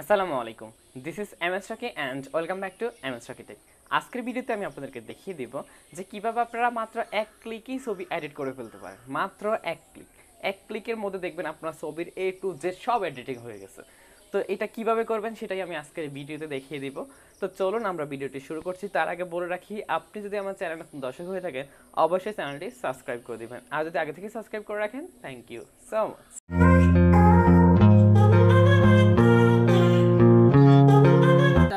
আসসালামু আলাইকুম, this is Roky and welcome back to Roky Tech। আজকের ভিডিওতে আমি আপনাদেরকে দেখিয়ে দিব যে কীভাবে আপনারা মাত্র এক ক্লিকেই ছবি এডিট করে ফেলতে পারেন। মাত্র এক ক্লিকের মধ্যে দেখবেন আপনার ছবির A to Z সব এডিটিং হয়ে গেছে। তো এটা কিভাবে করবেন সেটাই আমি আজকের ভিডিওতে দেখিয়ে দিব। তো চলুন আমরা ভিডিওটি শুরু করছি। তার আগে বলে রাখি, আপনি যদি আমার চ্যানেল নতুন দর্শক হয়ে থাকেন অবশ্যই চ্যানেলটি সাবস্ক্রাইব করে দিবেন, আর যদি আগে থেকে সাবস্ক্রাইব করে রাখেন থ্যাংক ইউ সো মাচ।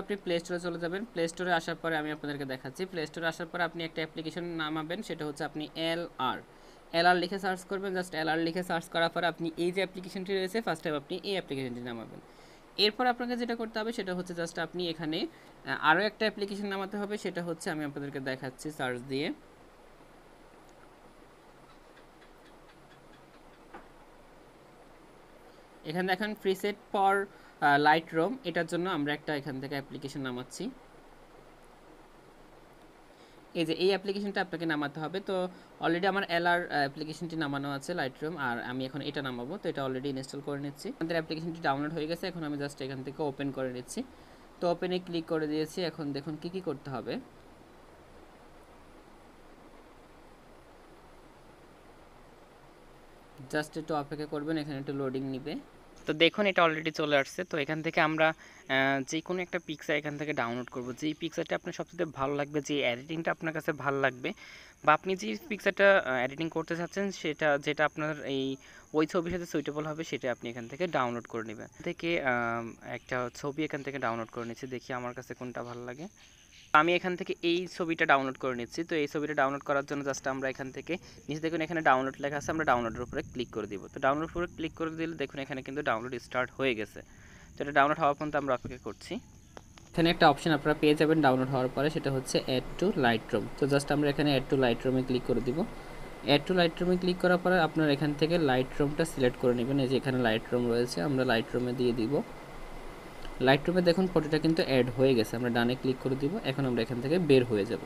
আপনি প্লে স্টোরে চলে যাবেন। প্লে স্টোরে আসার পরে আমি আপনাদেরকে দেখাচ্ছি। প্লে স্টোরে আসার পরে আপনি একটা অ্যাপ্লিকেশন নামাবেন, সেটা হচ্ছে আপনি এলআর লিখে সার্চ করবেন। জাস্ট এলআর লিখে সার্চ করার পরে আপনি এই যে অ্যাপ্লিকেশনটি রয়েছে ফার্স্ট টাইম আপনি এই অ্যাপ্লিকেশনটি নামাবেন। এরপর আপনাকে যেটা করতে হবে সেটা হচ্ছে জাস্ট আপনি এখানে আরও একটা অ্যাপ্লিকেশন নামাতে হবে, সেটা হচ্ছে আমি আপনাদেরকে দেখাচ্ছি সার্চ দিয়ে। এখানে দেখেন প্রিসেট ফর লাইট রুম, এটার জন্য আমরা একটা এখান থেকে অ্যাপ্লিকেশন নামাচ্ছি। এই যে এই অ্যাপ্লিকেশনটা আপনাকে নামাতে হবে। তো অলরেডি আমার এলআর অ্যাপ্লিকেশনটি নামানো আছে লাইট রুম, আর আমি এখন এটা নামাবো। তো এটা অলরেডি ইনস্টল করে নিচ্ছি। আমাদের অ্যাপ্লিকেশনটি ডাউনলোড হয়ে গেছে, এখন আমি জাস্ট এখান থেকে ওপেন করে নিচ্ছি। তো ওপেনে ক্লিক করে দিয়েছি। এখন দেখুন কি করতে হবে। জাস্ট একটু অপেক্ষা করবেন, এখানে একটু লোডিং নিবে। তো দেখুন এটা অলরেডি চলে আসছে। তো এখান থেকে আমরা যে কোনো একটা পিকচার এখান থেকে ডাউনলোড করব। যেই পিকচারটা আপনার সবচেয়ে ভালো লাগবে, যে এডিটিংটা আপনার কাছে ভালো লাগবে, বা আপনি যে পিকচারটা এডিটিং করতে চাচ্ছেন সেটা যেটা আপনার ওই ছবির সাথে সুইটেবল হবে সেটা আপনি এখান থেকে ডাউনলোড করে নেবেন। থেকে একটা ছবি এখান থেকে ডাউনলোড করে নিচ্ছি, দেখি আমার কাছে কোনটা ভালো লাগে। আমি এখান থেকে এই ছবিটা ডাউনলোড করে নিচ্ছি। তো এই ছবিটা ডাউনলোড করার জন্য জাস্ট আমরা এখান থেকে নিচে দেখুন এখানে ডাউনলোড লেখা আছে, আমরা ডাউনলোডের উপরে ক্লিক করে দিব। তো ডাউনলোড উপরে ক্লিক করে দিলে দেখুন এখানে কিন্তু ডাউনলোড স্টার্ট হয়ে গেছে। তো এটা ডাউনলোড হওয়ার পর্যন্ত আমরা অপেক্ষা করছি। এখানে একটা অপশন আপনারা পেয়ে যাবেন ডাউনলোড হওয়ার পরে, সেটা হচ্ছে অ্যাড টু লাইট রুম। তো জাস্ট আমরা এখানে অ্যাড টু লাইট রুমে ক্লিক করে দিব। অ্যাড টু লাইট রুমে ক্লিক করার পরে আপনার এখান থেকে লাইট রুমটা সিলেক্ট করে নেবেন। এই যে এখানে লাইট রুম রয়েছে, আমরা লাইট রুমে দিয়ে দিব। লাইট রুমে দেখুন ফটোটা কিন্তু অ্যাড হয়ে গেছে, আমরা ডানে ক্লিক করে দিব। এখন আমরা এখান থেকে বের হয়ে যাব।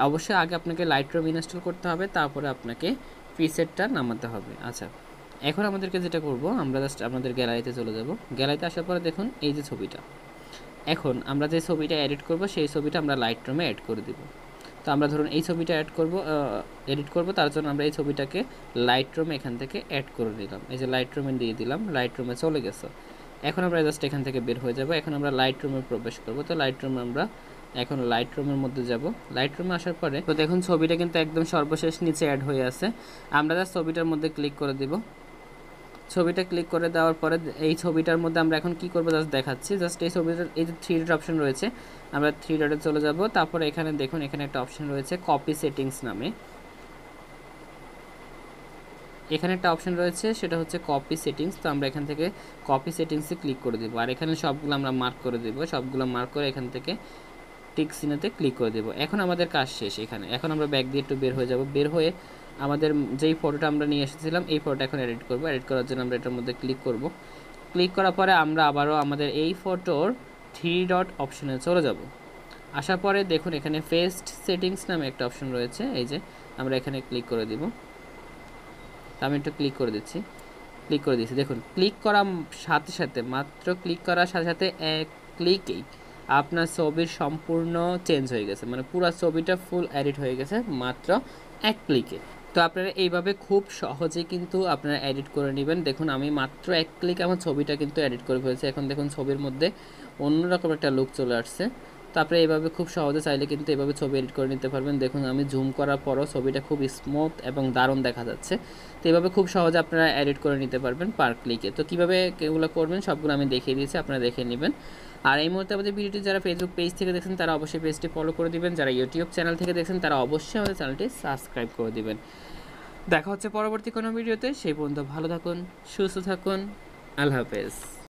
অবশ্যই আগে আপনাকে লাইট রুম ইনস্টল করতে হবে, তারপরে আপনাকে প্রিসেটটা নামাতে হবে। আচ্ছা, এখন আমাদেরকে যেটা করব, আমরা জাস্ট আমাদের গ্যালারিতে চলে যাব। গ্যালারিতে আসার পরে দেখুন এই যে ছবিটা, এখন আমরা যে ছবিটা এডিট করব সেই ছবিটা আমরা লাইট রুমে অ্যাড করে দিব। তো আমরা ধরুন এই ছবিটা এডিট করব, তার জন্য আমরা এই ছবিটাকে লাইট রুমে এখান থেকে অ্যাড করে দিলাম। এই যে লাইট রুমে দিয়ে দিলাম, লাইট রুমে চলে গেছে। এখন আমরা জাস্ট এখান থেকে বের হয়ে যাব। এখন আমরা লাইট রুমে প্রবেশ করব। তো লাইট রুমে আমরা এখন লাইট রুমের মধ্যে যাব। লাইট রুমে আসার পরে তো দেখুন ছবিটা কিন্তু একদম সর্বশেষ নিচে অ্যাড হয়ে আছে। আমরা জাস্ট ছবিটার মধ্যে ক্লিক করে দিব। ছবিটা ক্লিক করে দেওয়ার পরে এই ছবিটার মধ্যে আমরা এখন কি করব জাস্ট দেখাচ্ছি। জাস্ট এই ছবিটার এই যে 3 ডট অপশন রয়েছে, আমরা 3 ডটে চলে যাব। তারপরে এখানে দেখুন এখানে একটা অপশন রয়েছে কপি সেটিংস নামে। এখানে একটা অপশন রয়েছে সেটা হচ্ছে কপি সেটিংস। তো আমরা এখান থেকে কপি সেটিংসে ক্লিক করে দেবো, আর এখানে সবগুলো আমরা মার্ক করে দেবো। সবগুলো মার্ক করে এখান থেকে টিক চিহ্নতে ক্লিক করে দেবো। এখন আমাদের কাজ শেষ। এখন আমরা ব্যাক দিয়ে একটু বের হয়ে যাব। বের হয়ে আমাদের যেই ফটোটা আমরা নিয়ে এসেছিলাম এই ফটোটা এখন এডিট করব। এডিট করার জন্য আমরা এটার মধ্যে ক্লিক করব। ক্লিক করার পরে আমরা আবারও আমাদের এই ফটোর 3 ডট অপশনে চলে যাব। আসার পরে দেখুন এখানে ফেস্ট সেটিংস নামে একটা অপশন রয়েছে, এই যে আমরা এখানে ক্লিক করে দিব। আমি একটু ক্লিক করে দিচ্ছি। দেখুন ক্লিক করার সাথে সাথে, মাত্র ক্লিক করার সাথে সাথে এক ক্লিকেই আপনার ছবির সম্পূর্ণ চেঞ্জ হয়ে গেছে, মানে পুরো ছবিটা ফুল এডিট হয়ে গেছে মাত্র এক ক্লিকে। তো আপনারা এইভাবে খুব সহজেই কিন্তু আপনারা এডিট করে নেবেন। দেখুন আমি মাত্র এক ক্লিক আমার ছবিটা কিন্তু এডিট করে ফেলেছি। এখন দেখুন ছবির মধ্যে অন্যরকম একটা লুক চলে আসছে। তো আপনি এইভাবে খুব সহজে চাইলে কিন্তু এইভাবে ছবি এডিট করে নিতে পারবেন। দেখুন আমি জুম করার পরও ছবিটা খুব স্মুথ এবং দারুণ দেখা যাচ্ছে। তো এইভাবে খুব সহজে আপনারা এডিট করে নিতে পারবেন পার ক্লিকে। তো কীভাবে এগুলো করবেন সবগুলো আমি দেখিয়ে দিয়েছি, আপনারা দেখে নেবেন। আর এই মুহূর্তে আমাদের ভিডিওটি যারা ফেসবুক পেজ থেকে দেখছেন তারা অবশ্যই পেজটি ফলো করে দিবেন, যারা ইউটিউব চ্যানেল থেকে দেখছেন তারা অবশ্যই আমাদের চ্যানেলটি সাবস্ক্রাইব করে দিবেন। দেখা হচ্ছে পরবর্তী কোনো ভিডিওতে। সেই পর্যন্ত ভালো থাকুন, সুস্থ থাকুন, আল্লাহ হাফেজ।